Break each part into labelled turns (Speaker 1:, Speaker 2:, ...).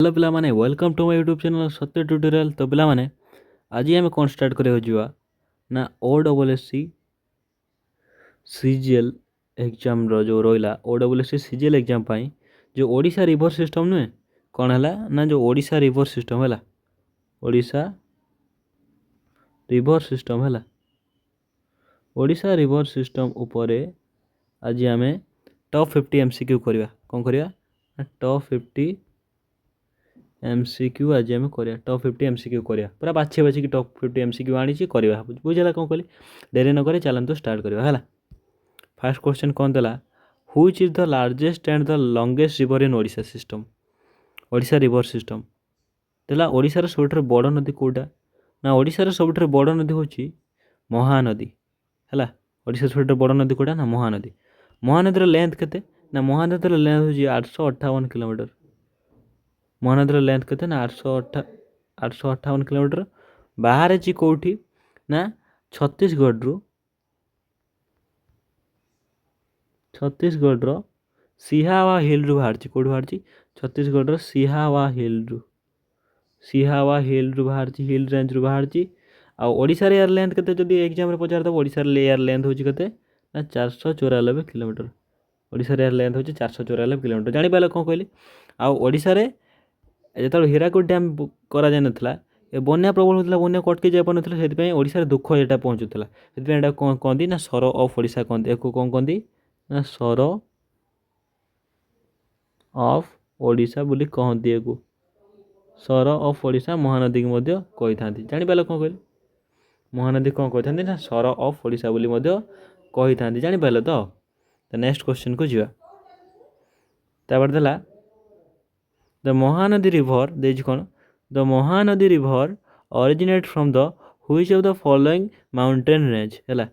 Speaker 1: Hello पिलामाने welcome to my YouTube channel Satya tutorial. तो पिलामाने आज आम कौन स्टार्ट करा ना O double S C CGL exam जो रहा O double S C CGL exam जो ओडिशा रिवर सिस्टम नुहे कौन है ना जो ओडिशा रिवर सिस्टम है ओडिशा रिवर सिस्टम है ओडिशा रिवर सिस्टम उपरे आज आम टॉप 50 एमसीक्यू करवा कौन करवा टॉप 50 एमसीक्यू आज आम कर टॉप 50 एमसीक्यू करवा पूरा बाछी बाछी टॉप 50 एमसीक्यू आनी करवा बुझेगा कौन कहली डेरी नक चलते स्टार्ट करवा है। फास्ट क्वेश्चन कौन देला which is the largest and the longest river in Odisha system Odisha river system देला ओडिशार सब बड़ नदी कौटा ना ओडिशार सब बड़ नदी हूँ महानदी है ओडिशा सब बड़ नदी कौटा ना महानदी महानदी लेंथ केते ना महानदी लेंथ हूँ 858 किलोमीटर महानदी लेंथ केते ना 858 किलोमीटर बाहर कौटी ना छत्तीसगढ़ सिहावा हिल रु बाहर कौट बाहर छत्तीसगढ़ सिहावा हिल रु बाहर हिल रेंज रु बाहर आशार एयर लेंथ के जब एग्जाम पचार दब ओडार एयर लेंथ हूँ के ना 494 किलोमीटर ओडार एयर लेंथ हूँ 494 किलोमीटर जापारे कौन कहली आशार जो हीराकुद डैम करा नाला बन्या प्रबल होता बन्या कटके जापर ना ओडार दुख यहाँ पहुँचुला से कौन कहती ना सर ऑफ ओडिशा कहते कौन कहती ना सर ऑफ ओडिशा बोली कहती है सर ऑफ ओडिशा महानदी की कही था जापारे कौन कहली महानदी कौन कही था ना सर ऑफ ओडिशा बोली कही था जापारे तो नेक्स्ट क्वेश्चन को जापर देला द महानदी रिवर देज कौन the Mahanadi river originate from the which of the following mountain range है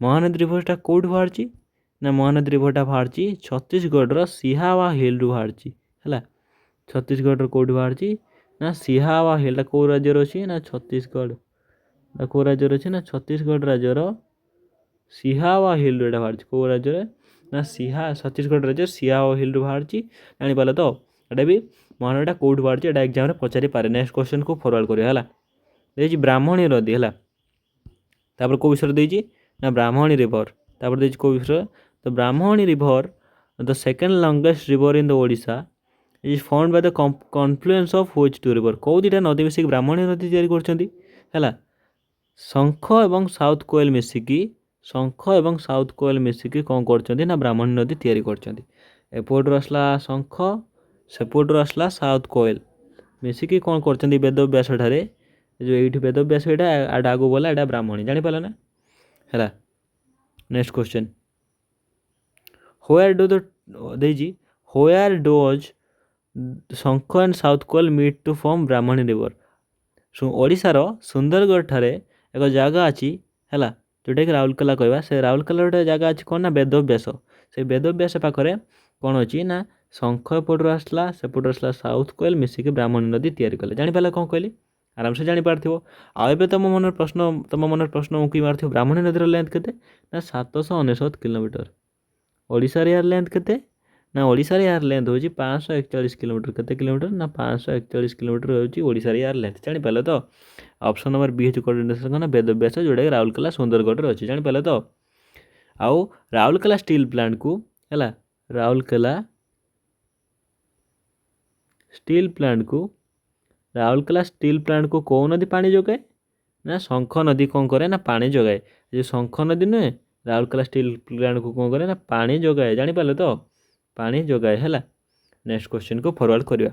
Speaker 1: महानदी रिवरटा कौट बाहर ना महानदी रिवरटा बाहर छत्तीसगढ़ सिहावा हिल रु बाहर है छत्तीसगढ़ कौट बाहर ना सिहावा हिल कौ राज्यर अच्छी ना छत्तीसगढ़ कौ राज्यर अच्छी ना छत्तीसगढ़ राज्यर सिहावा हिल रू बाहर कौ राज्य ना छत्तीसगढ़ राज्य सिहावा हिल रु बाहर जापार तो ये भी महानदीटा कौट बाहर यहाँ एग्जाम पचारि पारे नेक्स्ट क्वेश्चन को फरवर्ड करा है ब्राह्मणी नदी है कौ विषय देती ना ब्राह्मणी रिवर तापर देती कौ विषय तो Brahmani river the second longest river in the Odisha is found by the confluence of which two river कौ दुटा नदी मिसिक ब्राह्मणी नदी तैयारी कर शंख एवं साउथ कोएल मिसिकी शंख एवं साउथ कोएल मिसिकी कौन कर ना ब्राह्मणी नदी तैयारी करपटर आसला शंख सेपटर आसला साउथ कोएल मिसिकी कौन कर वेदव्यास ठारे जो ये वेदव्यास यहाँ आगू गला यहाँ ब्राह्मणी जापार ना है। Next question where does Shankh and south Koel meet to form Brahmani river ओडिशार सुंदरगढ़ ठारे एक जगह अच्छी है जोटा कि राउरकेला कहवा से राउरकेला गोटे जगह अच्छी कौन ना वेदव्यास से वेदव्यास पाखे कौन अच्छी ना शंख एपटर आसला सेपटर आसला साउथ कोएल मिसिक ब्राह्मणी नदी तैयारी कले जापारे कौन कहली आराम से जापार आए तुम मन प्रश्न मुकी मार ब्राह्मणी नदीर लेंथ के ना 799 किलोमीटर ओडिशार यार लेंथ के ना ओडिशार यार लेंथ हूँ 541 किलोमीटर केते किलोमीटर ना 541 किलोमीटर हूँ ओडिशार यार लेंथ जापारे तो ऑप्शन नंबर बी हूँ कोऑर्डिनेशन कौन वेदव्यास जोटा कि राउरकेला सुंदरगढ़ अच्छी जापारे तो आउ राउरकेला स्टील प्लांट को है राउरकेला स्टील प्लांट को राउरकेला स्टील प्लांट को कौ नदी पानी जोगाए ना शंख नदी कौन करे ना पानी जोगाए जो शंख नदी नुहे राउरकेला स्टील प्लांट को कौन करे ना पानी जोगाए जापारे तो पानी जोगाए है। नेक्स्ट क्वेश्चन को फरवर्ड करवा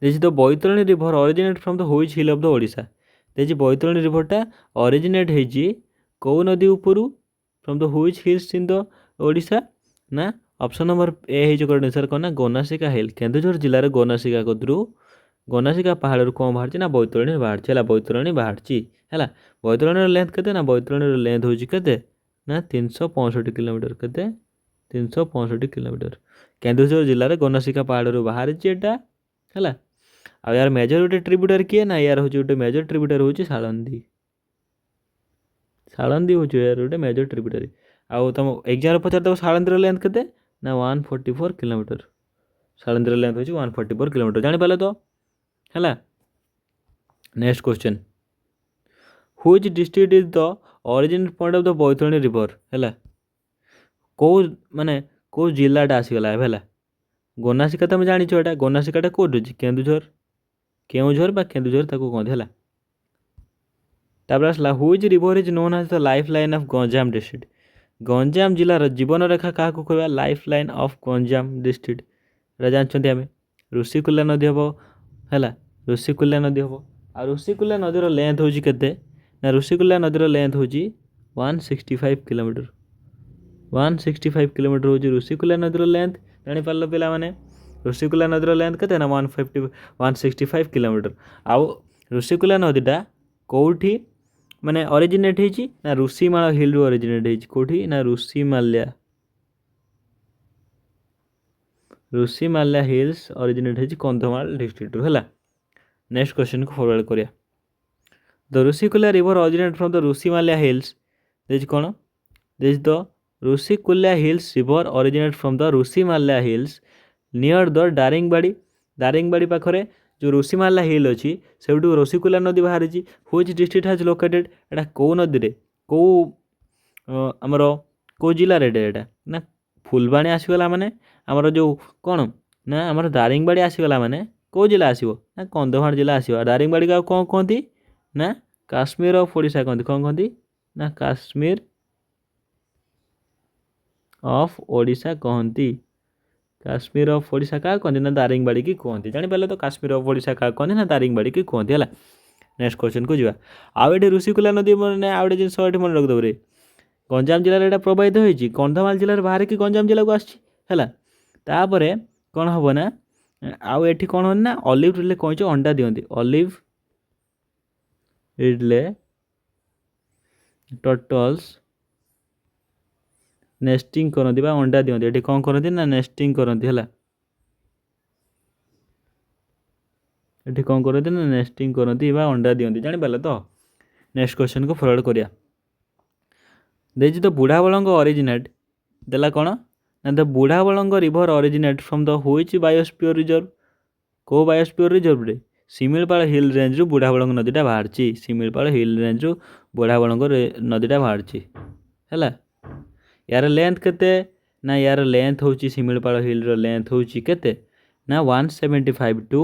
Speaker 1: देखिए तो Baitarani river originate from the which hill of the Odisha देखिए बैतरणी रिवरटा ऑरिजिनेट होती कौ नदी उपरू from the which hills in the Odisha ना ऑप्शन नंबर ए है कोऑर्डिनेशन कौन ना गोनासिका हिल केन्दुझर जिले गोनासिका कदरू गोनासिका पहाड़ कौन बाहर ना बैतरणी बाहर है बैतरणी बाहर है बैतरणी लेंथ के ना बैतरणी लेंथ हूँ के ना 365 किलोमीटर के 365 किलोमीटर केन्दुझर जिले में गोनासिका पहाड़ बाहर है आ यार मेजर गोटे ट्रिब्यूटर किए ना यार हूँ गोटे मेजर ट्रिब्यूटर हूँ सालंदी सालंदी हूँ यार गोटे मेजर ट्रिब्यूटरी आउ तुम एग्जाम पचार दब सालंदी लेंथ के ना 144 किलोमीटर साड़ी नदी लेंथ हूँ 144 किलोमीटर जापारे तो है। Next question which district is the origin point of the Baitarani river है कौ माने कौ जिलाटा आसीगला है गोनासिका तुम जान एटा गोनासिकाटा कौट अच्छी केन्दुझर केउझर बा केन्दुझर ताको कहते है। तापर आसला which river is known as the life line of Ganjam district Ganjam जिलार जीवन रेखा क्या कहवा life line of Ganjam district एटा जानते आम ऋषिकुल्या नदी हम है ऋषिकुल्या नदी हम आ ऋषिकुल्या नदीर लेंथ हूँ केते ना ऋषिकुल्या नदीर लेंथ हूँ 165 किलोमीटर 165 किलोमीटर हूँ ऋषिकुल्या नदीर लेंथ जापार पिला माने ऋषिकुल्या नदीर लेंथ के 165 किलोमीटर आउ ऋषिकुल्या नदीटा कौटी माने ओरिजिनेट होती ना ऋषिमाला हिल रु ओरिजिनेट होती कौटी ना ऋषिमाल्या हिल्स ओरिजिनेट होती कंधमाल डिस्ट्रिक्ट है। नेक्स्ट क्वेश्चन को फॉरवर्ड करिया the Rushikulya river originate from the Rushimalya hills this कौन this the Rushikulya hills river originate from the Rushimalya hills near the Daringbadi पाखरे जो ऋषिमाल्या हिल अच्छी से ऋषिकुल्या नदी बाहरी व्हिच डिस्ट्रिक्ट हैज लोकेटेड एटा कौ नदी रे कौ आमर कौ जिले एटा ना फुलबाणी आसीगला माने आमर जो कौन ना आमर दारिंगबाड़ी आसीगला माने कौ जिला आसीबो ना कंधमाल जिला आसीबो दारिंगबाड़ी का कौन कहती ना काश्मीर ऑफ ओडिशा कहती कौन कहती ना काश्मीर ऑफ ओडिशा कहती काश्मीर ऑफ ओडिशा क्या कहती ना दारिंगबाड़ी की कहती जापारे तो काश्मीर ऑफ ओडिशा क्या कहती ना दारिंगबाड़ी की कहती है। नेक्स्ट क्वेश्चन को जा आउ ये ऋषिकुल्या नदी मैंने आउ गए जिन मन रखिदेव रे गंजाम जिले में प्रवाहित होती कंधमाल जिले बाहर की गंजाम जिला को आसपर कौन हम ना आउ ये कौन हो ना ऑलिव रिडले कौच अंडा दिखती ऑलिव रिडले टर्टल्स नेस्टिंग करती अंडा दिखती ये कौन करती ना नेस्टिंग करती है ये कौन करती ना नेस्टिंग करती अंडा दिखती जापारे तो। नेक्स्ट क्वेश्चन को फॉरवर्ड करिया देज द बुढ़ाबलंग ओरिजिनेट देला कौन ना the Budhabalang river originate from the which biosphere reserve कौ बायोस्फीयर रिजर्व रे शिमिलपाल हिल रेंज रु बुढ़ाबलंग नदीटा बाहर शिमिलपाल हिल रेंज रु बुढ़ाबलंग नदीटा बाहर है। यार लेंथ केते ना यार लेंथ हूँ शिमिलपाल हिल लेंथ हूँ केते ना 175 टू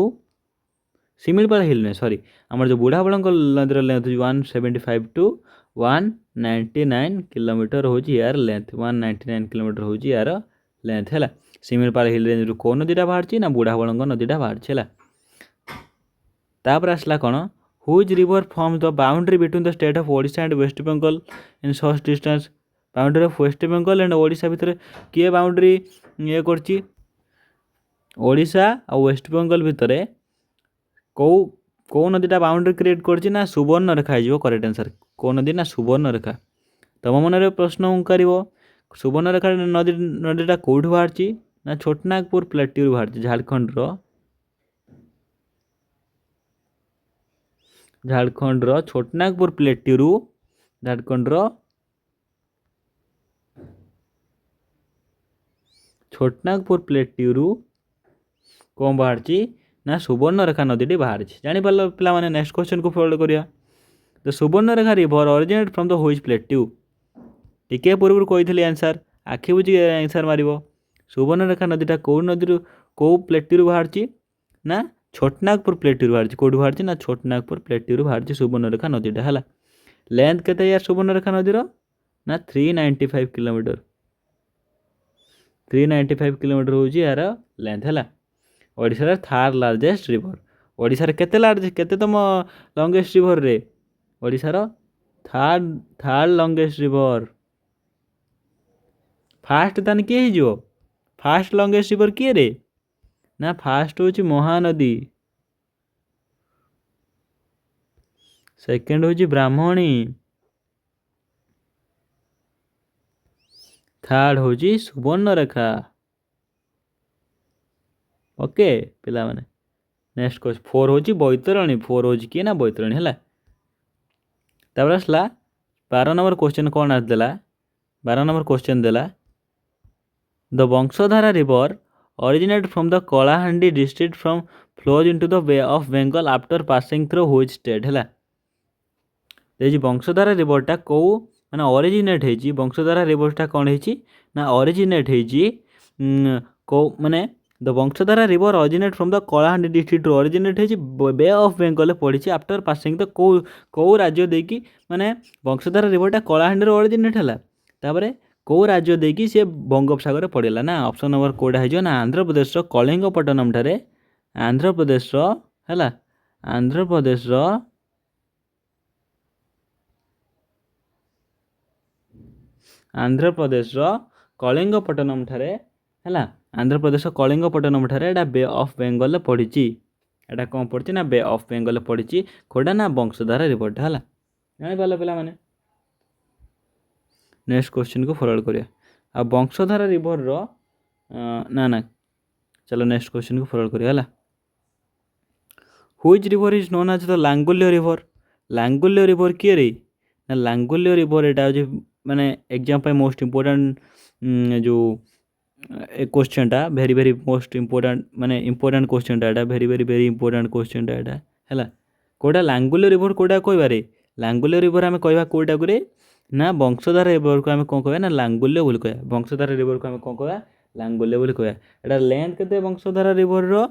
Speaker 1: शिमिलपाल हिल नहीं सॉरी आमर जो बुढ़ाबलंग नदीर लेंथ हूँ 175 टू 199 किलोमीटर हूँ यार लेंथ 199 किलोमीटर हूँ यार लेंथ है। शिमिलपाल हिल रेंज रु कौ नदीटा बाहर ना बुढ़ाबलंग नदीटा बाहर है। तापर आसला कौन which river form the boundary between the state of Odisha and West Bengal in short distance boundary of West Bengal and Odisha भितर किए बाउंड्री ये करची ओडिशा और वेस्ट बेंगल भितर कौ कौ नदीटा बाउंड्री क्रिएट करची ना सुवर्ण रेखा हो करेक्ट आंसर कौ नदी ना सुवर्ण रेखा तुम मन प्रश्न कर सुवर्ण रेखा नदीटा कौट बाहर ना छोटनागपुर प्लेट्यू बाहर झारखंड छोटनागपुर प्लेट्यू झारखंड छोटनागपुर प्लेट्यू कौन बाहर ना सुवर्ण रेखा नदी बाहर जापार पिला माने। नेक्स्ट क्वेश्चन को फॉरवर्ड करिया the Subarnarekha river originate from the which plateau टिके पूर्व कही आंसर आखि बुझी आंसर मार सुवर्ण रेखा नदीटा कौ नदी कौ प्लेट्यू बाहर ना छोटनागपुर प्लेट्यू बाहर कौट बाहर ना छोटनागपुर प्लेट्यू बाहर सुवर्ण रेखा नदीटा है। लेंथ केते यार सुवर्ण रेखा नदीर ना 395 किलोमीटर 395 किलोमीटर हूँ यार लेंथ है। ओडिशार थार्ड लार्जेस्ट रिवर ओडिशार केते लार्ज केते तुम लंगेस्ट रिवर रे ओडिशार थार्ड लंगेस्ट रिवर फास्ट तान किए हो फास्ट लंगेस्ट रिवर किए रे ना फास्ट हूँ महानदी सेकेंड हूँ ब्राह्मणी थर्ड हूँ सुवर्ण रेखा ओके पिला माने। नेक्स्ट क्वेश्चन 4 हूँ बैतरणी 4 हूँ किए ना बैतरणी है। तापर आसला 12 नंबर क्वेश्चन कौन आसदेला 12 नंबर क्वेश्चन देला the Vansadhara river originate from the Kalahandi district from flows into the Bay of Bengal after passing through which state ହେଲା देखिए बंशधारा रिवरटा कौ माने ऑरिजिनेट ହେଇଛି बंशधारा रिवरटा कौन ହେଇଛି ना ऑरिजिनेट ହେଇଛି कौ माने the Bansadhara river originate from the Kalahandi district originate ହେଇଛି बे ऑफ बेंगल पड़िछि आफ्टर पासिंग द कौ राज्य देकी माने बंशधारा रिवरटा कलाहांडी रो ऑरिजिनेट हैला तापरे कौ राज्य देकी से बंगोपसागर पड़ेला ना ऑप्शन नंबर कोडा है जो ना आंध्र प्रदेश रो कलिंगपट्टनम ठारे आंध्र प्रदेश रो हैला आंध्र प्रदेश रो आंध्र प्रदेश कलिंगपट्टनम ठारे हैला आंध्र प्रदेश कलिंगपट्टनम ठारे एटा बे ऑफ बेंगल पड़िछि एटा कौन पड़िछि ना बे ऑफ बेंगल पड़िछि कोडा ना वंशधारा रिवरटा हैला जानि पाले पिला माने नेक्स्ट क्वेश्चन को फॉरवर्ड करिया आ वंशधारा रिवर रो ना ना चलो नेक्स्ट क्वेश्चन को फॉरवर्ड करिया हैला which river is known as the Langulya river किए रे ना लांगुल्य रिवर एटा जे माने एग्जाम पे मोस्ट इम्पोर्टेंट जो क्वेश्चन टा वेरी वेरी मोस्ट इम्पोर्टेंट माने इम्पोर्टेंट क्वेश्चन टा एटा very very very important question टा एटा हैला कोडा लांगुल्य रिवर कोडा कहबा रे लांगुल्य रिवर हमें कहबा कोडा करे ना वंशधारा रिवर को हमें कोन कहबा ना लांगुल्य बोली कहबा वंशधारा रिवर को हमें कोन कहबा लांगुल्य बोली कहबा एटा लेंथ केते वंशधारा रिवर रो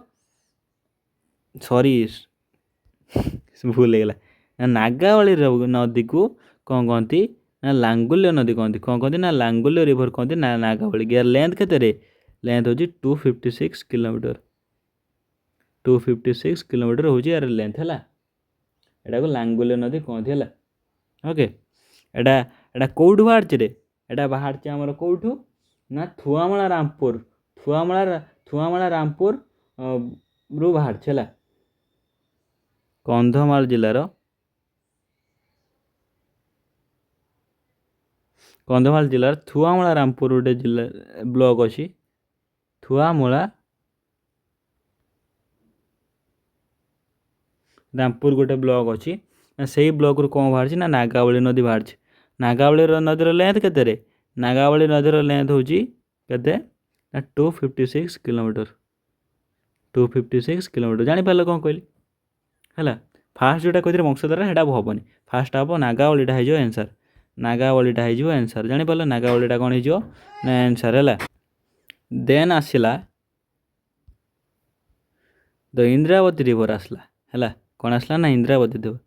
Speaker 1: सॉरी भूल गेला नागावली नदी को कौन कहती ना लांगुल्य नदी कहती कौन कहती ना लांगुल्य रिवर कहती ना नागावली यार लेंथ केते रे लेंथ होची 256 किलोमीटर 256 किलोमीटर होची यार लेंथ हैला एटा को लांगुल्य नदी कहती हैला ओके एटा एटा कोठु बाहर रे एटा बाहर चे हमर कोठु ना थुआमला रामपुर रु बाहर छला कंधमाल जिल्लार थुआमला रामपुर गोटे जिला ब्लॉक अच्छी थुआमला रामपुर गोटे ब्लॉक अच्छी से ब्लॉक रू कौन बाहर ना नागावली नदी बाहर नागावली नदीर लेंथ केते रे नागावली नदीर लेंथ होची केते ना 256 किलोमीटर 256 किलोमीटर जानी पारल कौन कहली है फास्ट जोटा कही वंशधारा सेटा हेनी फास्ट हम नागावलीटा हो आंसर नागावलीटा हो आंसर जापर नागावलीटा कौन हो ना आंसर है देन आसला द इंद्रावती रिवर आसला है कौन आसला ना Indravati river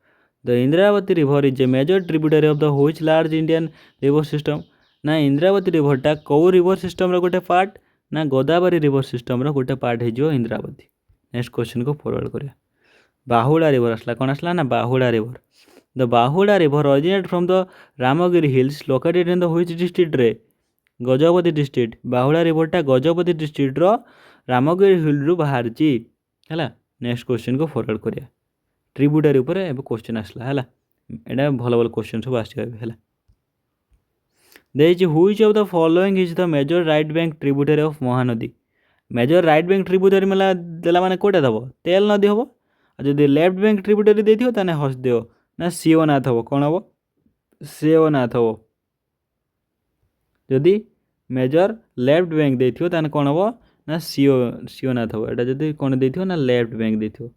Speaker 1: the Indravati river is a major tributary of the which large Indian river system ना इंद्रावती रिवरटा कौ रिवर सिस्टम रो गोटे पार्ट ना गोदावरी रिवर सिस्टम रो गोटे पार्ट हो इंद्रावती नेक्स्ट क्वेश्चन को फॉरवर्ड करिया बाहुड़ा रिवर आसला कौन आसला ना Bahuda river the Bahuda river originate from the Ramagiri hills located in the which district रे गजपति डिस्ट्रिक्ट बाहुड़ा रिवरटा गजपति डिस्ट्रिक्ट रो रामगिरी हिल रु बाहर ची हैला नेक्स्ट क्वेश्चन को फॉरवर्ड करिया ट्रिब्यूटरी ऊपर एबे क्वेश्चन आसला हैला एटा भल भल क्वेश्चन सब आसीबे हैला देछि which of the following is the major right bank tributary of Mahanadi major right bank tributary मला देला माने कोटा दबो तेल नदी हबो जदि लेफ्ट बैंक ट्रिब्यूटरी देथियो ताने हसदेव ना शिवनाथ हम कौन हम शिवनाथ हम जदि मेजर लेफ्ट बैंक देथियो ताने कौन हम ना शिवनाथ हम एटा जदि कौन देथियो ना लेफ्ट बैंक देथियो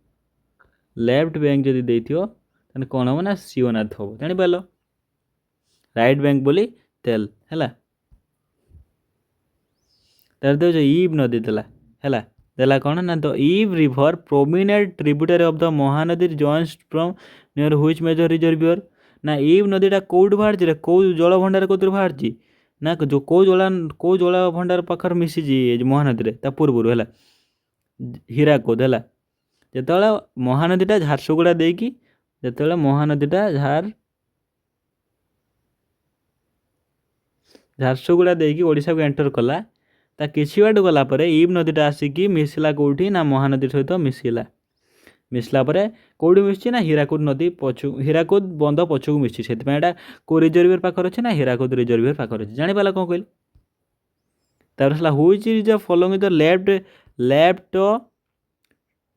Speaker 1: लेफ्ट बैंक जदि देथियो ताने कौन हम ना शिवनाथ हम जानि पालो राइट बैंक बोली तेल हैला तार दे जो ईव नदी देला हैला देला कौन ना the eve river prominent tributary of the Mahanadi joins from near which major reservoir ना ईव नदीटा कौट बाहर रे कौ जल भंडार कौर बाहर ना जो कौ जल भंडार पाखर मिसी महानदी रे ता पूर्व है हीराकुद है जो महानदीटा झारसुगुड़ा देकी जो महानदीटा झारसुगुड़ा देकी ओडिशा को एंटर कला ता किसी बाट गला परे ईव नदीटा आसिकी मिसला कौटी ना महानदी सहित मिसला परे कौटी मिसी ना हीराकुद नदी पछु हीराकुद बंध पछकू मिसी से को रिजर्वियर पाखर अच्छे ना हीराकुद रिजर्वियर पाखर अच्छे जानीपाला कौन कहली तारसला which is the following the left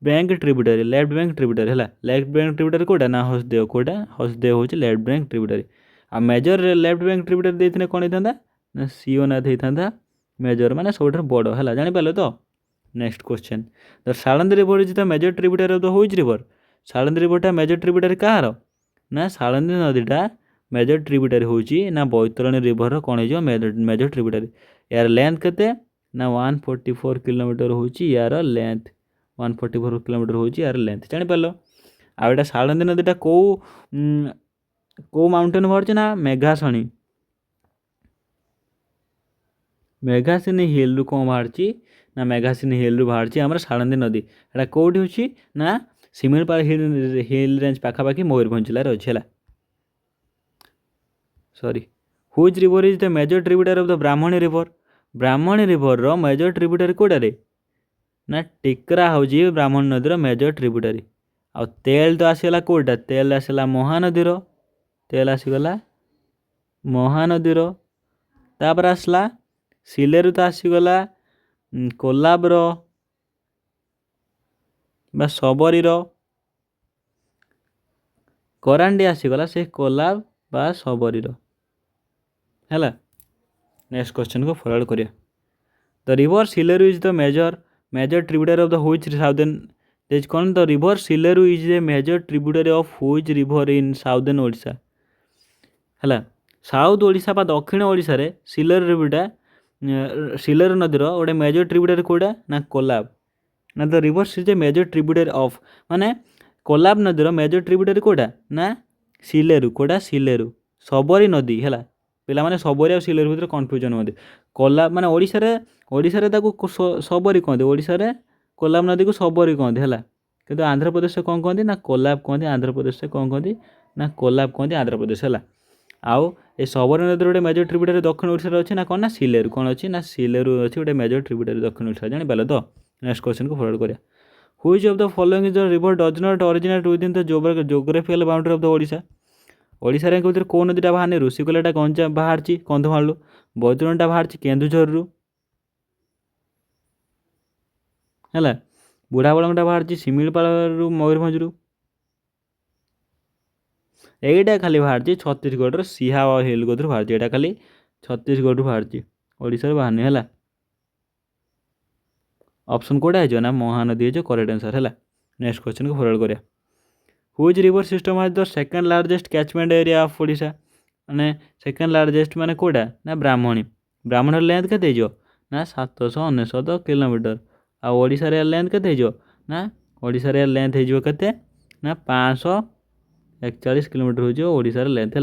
Speaker 1: bank tributary है लेफ्ट बैंक ट्रिब्यूटरी कोटा ना हसदेव हो लेफ्ट बैंक ट्रिब्यूटरी आ मेजर लेफ्ट बैंक ट्रिब्यूटरी देते कौन होता ना शिवनाथ होता मेजर माने सब बड़ है जापारे तो next question the Salandi river is the major tributary of the which river Salandi रिवरटा मेजर ट्रिब्यूटरी कହାର ना सालंदी नदीटा मेजर ट्रिब्यूटरी होची ना बैतरणी रिवर कौन हो मेजर ट्रिब्यूटरी यार लेंथ केते ना 144 किलोमीटर होची यार लेंथ 144 किलोमीटर होची यार लेंथ जानि पालो आ एटा सालंदी नदीटा को माउंटेन बाहर ना मेघासणी मेघासिनी हिल रु कौन बाहर ना मेघासिनी हिल रु बाहर आम सालंदी नदी एटा कौटी होची ना शिमिलपाल हिल रेंज पाखापाखि मयूरभंज जिले में अच्छे sorry which river is the major tributary of the Brahmani river रो मेजर ट्रिब्यूटरी कोडारे ना टिकरा हूँ ब्राह्मणी नदीर मेजर ट्रिब्यूटरी आ तेल तो आसीगला कोटा तेल आसला महानदीर तेल आसीगला महानदीर तापर आसला सिलेरु तो आसीगला कोलाबर बा सबरीर करांडी आसीगला से कोलाब बा सबरीर है नेक्स्ट क्वेश्चन को फॉरवर्ड करिया the river Sileru is the major tributary of the which southern देज कौन the river Sileru is the major tributary of which river in southern Odisha है साउथ ओडिशा बा दक्षिण ओडिशा रे सिलेरु रिवरटा सिलेरु नदीर गोटे मेजर ट्रिब्यूटरी कोड़ा ना कोलाब ना the river is the major tributary of माने कोलाब नदीर मेजर ट्रिब्यूटरी कोड़ा ना सिलेरु कोड़ा सिलेरु सबरी नदी है पिला माने सबरी आ सिलेरु भीतर कन्फ्यूजन होती कोलाब माने ओडिशा रे ताकू सबरी कहते ओडिशा रे कोलाब नदी को सबरी कहते है किंतु आंध्र प्रदेश से कौन कहते ना कोलाब कहते आंध्र प्रदेश से कौन कहते ना कोलाब कहते आंध्र प्रदेश है आउ ए सबरी नदी गोटे मेजर ट्रिब्यूटरी दक्षिण ओडिशा अच्छे ना कौन ना सिलेरु कौन अच्छी ना सिलेरु अच्छी गोटे मेजर ट्रिब्यूटरी दक्षिण ओडिशा जानी पाल तो नेक्स्ट क्वेश्चन को फॉरवर्ड करिया which of the following is the river does not originate within the geographical boundary of the Odisha Odisha रे कोथि को नदीटा बाहर ऋषिकूल्याटा गंजा बाहर कंधमालू बैतरणीटा बाहर केन्दुझर है बुढ़ाबलंगटा बाहर शिमिलपाल मयूरभंज एटा खाली बाहर छत्तीसगढ़ सिहा हिल कथु बाहर एटा खाली छत्तीसगढ़ बाहर ओडिशा बाहर नहीं है ऑप्शन कोटा है ना महानदी है करेक्ट आंसर है नेक्स्ट क्वेश्चन को फॉरवर्ड करिया which river system has the second largest catchment area of Odisha माने सेकंड लार्जेस्ट माने कोटा ना ब्राह्मणी लेंथ केते जो ना 799 किलोमीटर आ ओडिशा रे लेंथ केते जो ना ओडिशा रे लेंथ है जो केते ना 541 किलोमीटर हो ओडिशा रे लेंथ है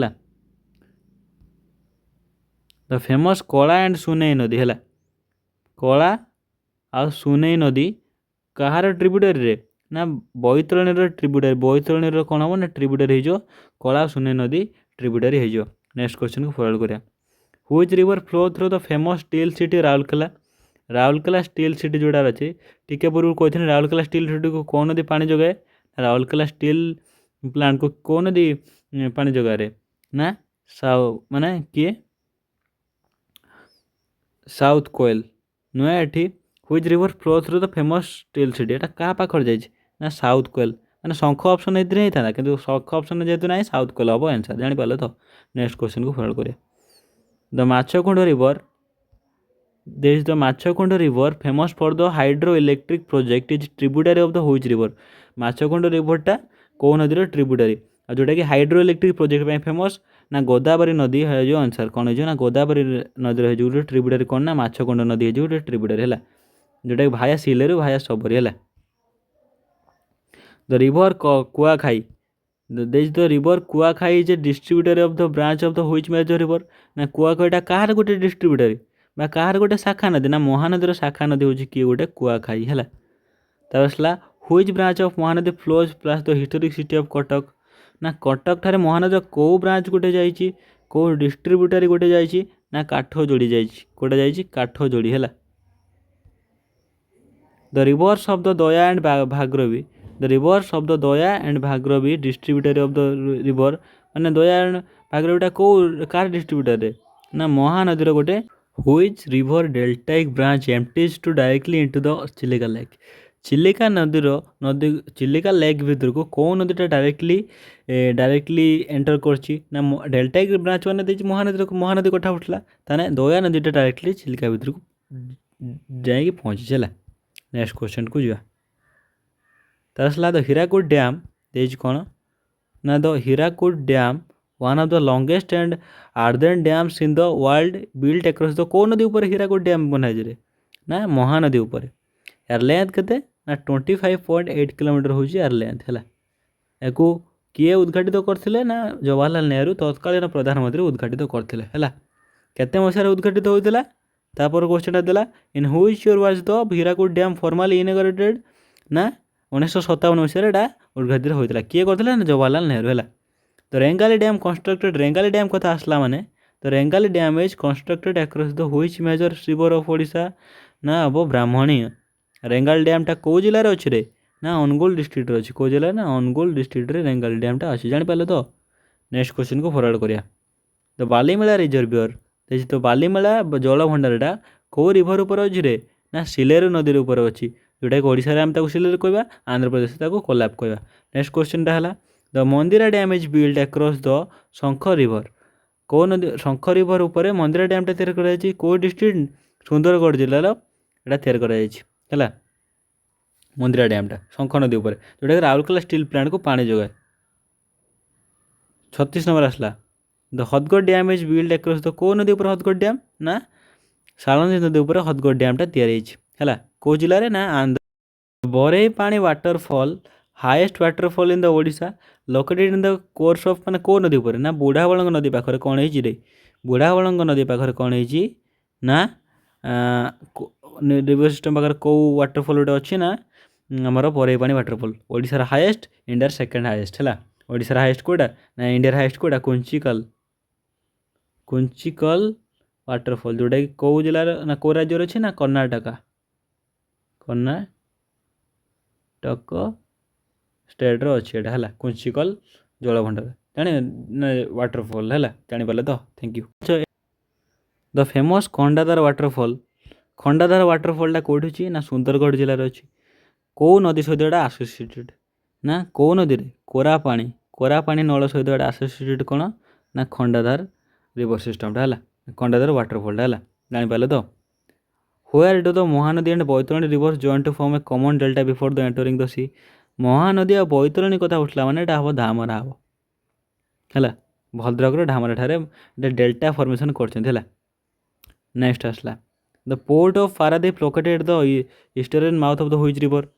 Speaker 1: द फेमस कला एंड सुनई नदी है कला आ सुनई नदी कहार ट्रिब्यूटरी रे ना बैतरणी ट्रिब्यूटरी कौन हम ना ट्रिब्यूटरी हो कला सुनई नदी ट्रिब्यूटरी हो नेक्स्ट क्वेश्चन को फॉरवर्ड करिया which river flow through the famous steel city Rourkela steel city जोड़ा अच्छे टिके पूर्व कहते राउरकेला स्टील सिटी को कौन नदी पानी जगाए राउरकेला स्टील प्लांट को कौन नदी पानी जगाए ना माने किए साउथ कोयल नुआ एठी which river flow through the famous steel city एटा क्या पाखर जाइए ना साउथ कोयल मैंने शंख ऑप्शन नहीं था कि शंख ऑप्शन जेहतु ना साउथ कोयल हम आंसर जानीपाल तो नेक्स्ट क्वेश्चन को फॉरवर्ड करिया the Machkund river this the Machkund river famous for the hydro electric project is tributary of the which river Machkund रिवरटा कौ नदी ट्रिब्यूटरी और जोटा कि हाइड्रो इलेक्ट्रिक प्रोजेक्ट फेमस ना गोदावरी नदी है जो आंसर कौन हो ना गोदावरी नदी है जो ट्रिब्यूटरी कौन ना माछकुंड नदी है जो ट्रिब्यूटरी है जोटा कि भाया सिलेरु भाया सबरी है the river Kuakhai this the river Kuakhai is a distributary of the branch of the which major river ना कुआखाईटा कहार गोटे डिस्ट्रीब्यूटरी बा कहार गोटे शाखा नदी ना महानदीर शाखा नदी हूँ किए गोटे कुआखाई है आसला which branch of Mahanadi flows plus the historic city of Cuttack ना कटक ठारे महानदीर कौ ब्रांच गोटे जाइए कौ डिस्ट्रीब्यूटरी गोटे जाइए ना काठजोड़ी जाइए कोटा जाइए काठजोड़ी है the reverse of the Daya and भाग्रवी the reverse of the Daya and भाग्रवी distributary of the river माने दया एंड भाग्रवीटा कौ कार डिस्ट्रीब्यूटर ना महानदीर गोटे which river deltaic branch empties to directly into the Chilika lake Chilika नदी चिलिका लेक भीतर को कौ नदीटा डायरेक्टली एंटर करछि ना डेल्टाइक ब्रांच मैंने देखिए महानदी कथा उठला ताने दया नदीटा डायरेक्टली चिलिका भीतर को जाइए पहुँची चला नेक्स्ट क्वेश्चन को जा तासला द हीराकुद डैम देज कौन ना the Hirakud dam one of the longest and Ardennes dams in the world built across the कौ नदी उपर हीराकुद डैम बना जाए ना महानदी उपर यार लेंथ केते ना 25.8 किलोमीटर हूँ यार लेंथ है या किए उद्घाटित करते ना जवाहरलाल नेहरू तत्कालीन प्रधानमंत्री उद्घाटित करते है केते मसीह उद्घाटित होता तापर क्वेश्चन देला इन which year was the Hirakud dam formally inaugurated ना 1957 मसीह उद्घाटित होता किए करते ना जवाहरलाल नेहरू है तो Rengali dam constructed Rengali dam कथा आसला माने तो Rengali dam is constructed across the which major river of Odisha ना अब ब्राह्मणी रेंगाली डैमटा कौ जिले में अच्छे ना अनुगुल डिस्ट्रिक्ट अच्छी कौ जिले ना अनुगुल डिस्ट्रिक्ट रेंगाली डैमटा अच्छी जापारे तो नेक्स्ट क्वेश्चन को फरवर्ड करिया तो बालीमेला रिजर्वियर देखिए तो बालीमेला जल भंडारटा कौ रिभर उपर अच्छी रे ना सिलेरु नदी उपर अच्छी जोटा कि ओडिशा आम सिलेरु कहवा आंध्र प्रदेश कोलाब कहवा नेक्स्ट क्वेश्चनटा है the Mandira dam is build across the शंख रिभर कौ नदी शंख रिभर उपर मंदिरा डैमटा तैयार कराई कौ डिस्ट्रिक्ट सुंदरगढ़ जिलार एटा तैयार कराई मंदिरा डैमटा शंख नदी उपर जोटा कि राउरकेला स्टील प्लांट को पानी जोगाए 36 नंबर आसला the Hadgarh dam is build across the कौ नदी उपर हदगढ़ डैम ना सालंदी नदी उपर हदगढ़ डैमटा तैयारी है कौ जिले ना आंध्र बरई पानी waterfall highest waterfall in the Odisha located in the course of माने कौ नदी उपर ना बुढ़ाबलंग नदी पाखरे कौन है रे बुढ़ाबलंग नदी पाखरे कौन है ना रिवर सिस्टम पाखरे कौ वाटरफॉल गोटे अच्छी ना आमर बरई पानी वाटरफॉल ओडिशार हाईएस्ट इंडियार सेकेंड हाईएस्ट है ओडिशार हाईएस्ट कोटा ना इंडियार हाईएस्ट कोटा कुंचिकल कुंचिकल वाटरफॉल जोटा कि कौ जिलार ना कौ राज्य अच्छी ना कर्णाटक कर्णाटक स्टेट रो अच्छी एटा है कुंचिकल जल भंडार जाने वाटरफॉल है जापारे तो thank you the famous Khandadhar वाटरफॉलटा कौटी अच्छी ना सुंदरगढ़ जिलार अच्छी कौ नदी सहित एटा आसोसिएटेड ना कौ नदी रे कोरापाणी नल सहित एटा आसोसिएटेड कौन ना खंडाधार रिवर सिस्टमटा है खंडाधार वाटरफॉलटा है जापारे तो where do the Mahanadi and Baitarani river join to form a common delta before the entering the sea Mahanadi आ बैतरणी कथा उठला माने एटा हम धामरा हम है भद्रकर ढामरा ठारे डेल्टा फॉर्मेशन कर नेक्स्ट आसला the port of Paradip located the eastern mouth of the which river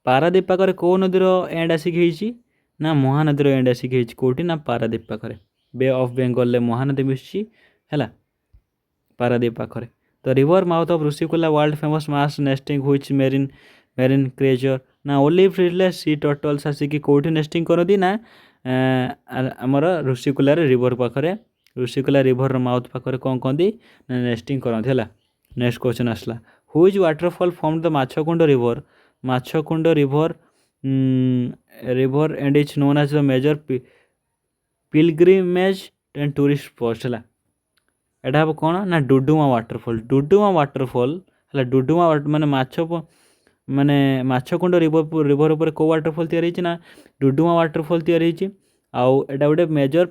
Speaker 1: Paradip पाखरे कौ नदीर एंड आसिक ना महानदीर एंड आसिक कौटी ना पारादीप पाखरे बे ऑफ बेंगल महानदी मिशी है पारादीप पाखरे the river mouth of Rushikulya world famous mass nesting which marine creature ना ओलिव फ्रिजलेस सी टर्टल्स आसिक कौटी नेस्टिंग करती ना आमर ऋषिकुलार रिवर पाखरे ऋषिकुला रिवर माउथ पाखरे कौन कहती ना नेस्टिंग करती है नेक्स्ट क्वेश्चन आसला which waterfall form the Machkund river river and is known as the major pilgrimage and tourist spot है एटा हम कौन ना डुडुमा वाटरफॉल है डुडुमा माने माने माछकुंड रिवर उपर कौ वाटरफॉल तैयारी ना डुडुमा वाटरफॉल तैयारी आउ एटा गोटे major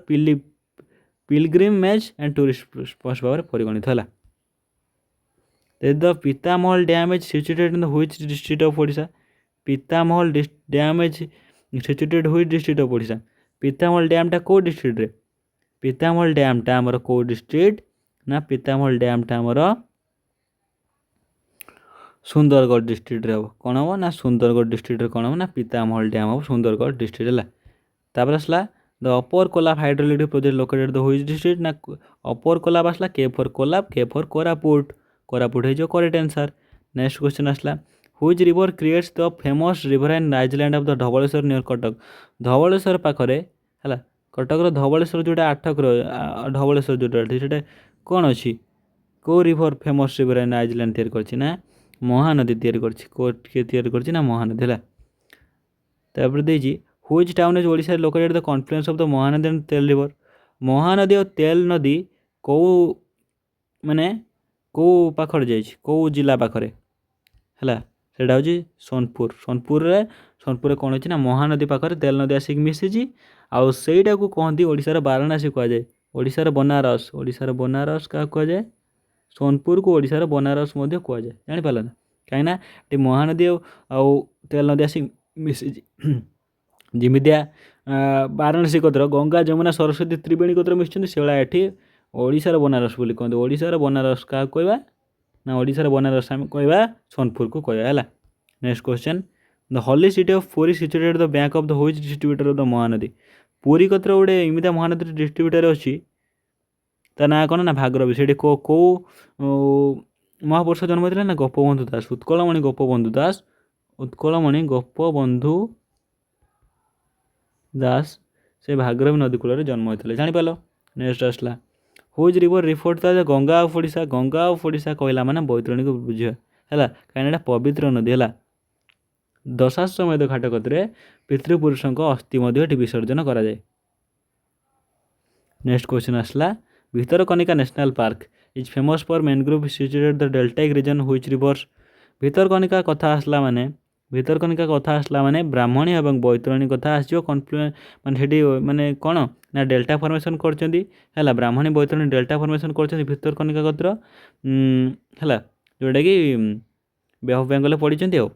Speaker 1: pilgrimage and tourist spot भाव परिगणित है the Pitamahal dam is situated in the which district of Odisha Pitamahal dam is situated which district of Odisha Pitamahal डैमटा कौ डिस्ट्रिक्ट रे पीतामहल डैमटा आमर कौ डिस्ट्रिक्ट ना पीतामहल डैमटा आमर सुंदरगढ़ डिस्ट्रिक्ट रे कौन हम ना सुंदरगढ़ डिस्ट्रिक्ट रे कौन हम ना पीतामहल डैम हम सुंदरगढ़ डिस्ट्रिक्ट है तापर आसला the upper Kolab hydroelectric project located the which district ना अपर कोलाब आसला के फॉर कोलाब के फॉर कोरापुट है करेक्ट आंसर नेक्स्ट क्वेश्चन आसला which river creates the famous riverine island of the Dhavaleshwar near Cuttack Dhavaleshwar पाखरे है कटक धवलेश्वर जोटा आठक धवलेश्वर जोटा कौन अच्छी कौ रिवर फेमस रिवराइन आइलैंड तैयार करछि ना महानदी तैयार करछि ना महानदी है तापर देजी which town is Odisha located the confluence of the Mahanadi and Tel river Mahanadi और तेल नदी कौ माने कौ पाखर जाइए कौ जिला पाखरे है सेटा हूँ सोनपुर कौन अच्छी ना महानदी पाखरे तेल नदी आसिक मिसी आउ सेटा को कहती ओडिशार वाराणसी कहुए ओडिशार बनारस क्या कहुए सोनपुर को ओडिशार बनारस कहुए जापार ना କାହିଁକିନା ଏଠି ମହାନଦୀ ଆଉ ତେଲ ନଦୀ ଆସି ମିଶିଛି। ଯେମିତିଆ ବାରାଣସୀ ଗୋତ୍ର ଗଙ୍ଗା ଯମୁନା ସରସ୍ୱତୀ ତ୍ରିବେଣୀ ଗୋତ୍ର ମିଶିଛନ୍ତି, ସେଇଭଳିଆ ଏଠି ଓଡ଼ିଶାର ବନାରସ ବୋଲି କହନ୍ତି। ଓଡ଼ିଶାର ବନାରସ କାହାକୁ କହିବା ନା ଓଡ଼ିଶାର ବନାରସ ଆମେ କହିବା ସୋନପୁରକୁ କହିବା ହେଲା। Next question, the holy city of Puri situated the bank of the which distributor of the Mahanadi. Puri ଗୋତ୍ର ଗୋଟେ ଏମିତିଆ ମହାନଦୀ ଡିଷ୍ଟ୍ରିବ୍ୟୁଟର ଅଛି, ତା ନାଁ କ'ଣ ନା ଭାଗରବୀ। ସେଠି କେଉଁ ମହାପୁରୁଷ ଜନ୍ମ ହେଇଥିଲେ ନା ଗୋପବନ୍ଧୁ ଦାସ, ଉତ୍କଳମଣି ଗୋପବନ୍ଧୁ ଦାସ, ଉତ୍କଳମଣି ଗୋପବନ୍ଧୁ ଦାସ ସେ ଭାଗରବୀ ନଦୀ କୂଳରେ ଜନ୍ମ ହୋଇଥିଲେ। ଜାଣିପାରିଲ। ନେକ୍ସଟ ଆସିଲା, which river referred the Ganga of Odisha. Ganga of Odisha କହିଲା ମାନେ ବୈତରଣୀକୁ ବୁଝିବା ହେଲା, କାହିଁକିନା ଏଇଟା ପବିତ୍ର ନଦୀ ହେଲା। ଦଶାଶ୍ୱମେଧ ଘାଟ କତିରେ ପିତୃପୁରୁଷଙ୍କ ଅସ୍ଥି ମଧ୍ୟ ଏଠି ବିସର୍ଜନ କରାଯାଏ। ନେକ୍ସଟ କ୍ୱେଶ୍ଚନ୍ ଆସିଲା, Bhitarkanika national park is famous for mangrove situated the deltaic region which rivers. Bhitarkanika କଥା ଆସିଲା ମାନେ ବ୍ରାହ୍ମଣୀ ଏବଂ ବୈତରଣୀ କଥା ଆସିଯିବ। ମାନେ ସେଠି ମାନେ କ'ଣ ନା ଡେଲ୍ଟା ଫର୍ମେସନ୍ କରିଛନ୍ତି ହେଲା। ବ୍ରାହ୍ମଣୀ ବୈତରଣୀ ଡେଲ୍ଟା ଫର୍ମେସନ୍ କରିଛନ୍ତି ଭିତରକନିକା ଗୋତ୍ର ହେଲା, ଯେଉଁଟାକି ବେ ଅଫ୍ ବେଙ୍ଗଲରେ ପଡ଼ିଛନ୍ତି ଆଉ।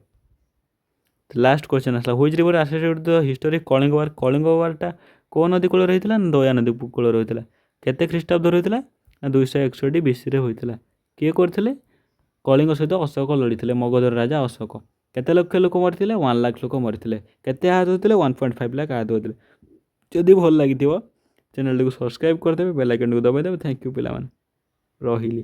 Speaker 1: ଲାଷ୍ଟ କ୍ୱେଶ୍ଚନ୍ ଆସିଲା, which river associated the historic Kalinga war. Kalinga ୱାର୍ଟା କେଉଁ ନଦୀ କୂଳରେ ହୋଇଥିଲା ନା ଦୟା ନଦୀ କୂଳରେ ହୋଇଥିଲା। କେତେ ଖ୍ରୀଷ୍ଟାବ୍ଦରେ ହୋଇଥିଲା ନା 261 BC ହୋଇଥିଲା। କିଏ କରିଥିଲେ? କଳିଙ୍ଗ ସହିତ ଅଶୋକ ଲଢ଼ିଥିଲେ, ମଗଧର ରାଜା ଅଶୋକ। କେତେ ଲକ୍ଷ ଲୋକ ମରିଥିଲେ? 1 ଲାଖ ଲୋକ ମରିଥିଲେ। କେତେ ଆହତ ହୋଇଥିଲେ? 1.5 ଲାଖ ଆହତ ହୋଇଥିଲେ। ଯଦି ଭଲ ଲାଗିଥିବ ଚ୍ୟାନେଲଟିକୁ ସବସ୍କ୍ରାଇବ୍ କରିଦେବେ, ବେଲ୍ ଆଇକନ୍ଟିକୁ ଦବାଇଦେବେ। ଥ୍ୟାଙ୍କ ୟୁ ପିଲାମାନେ, ରହିଲି।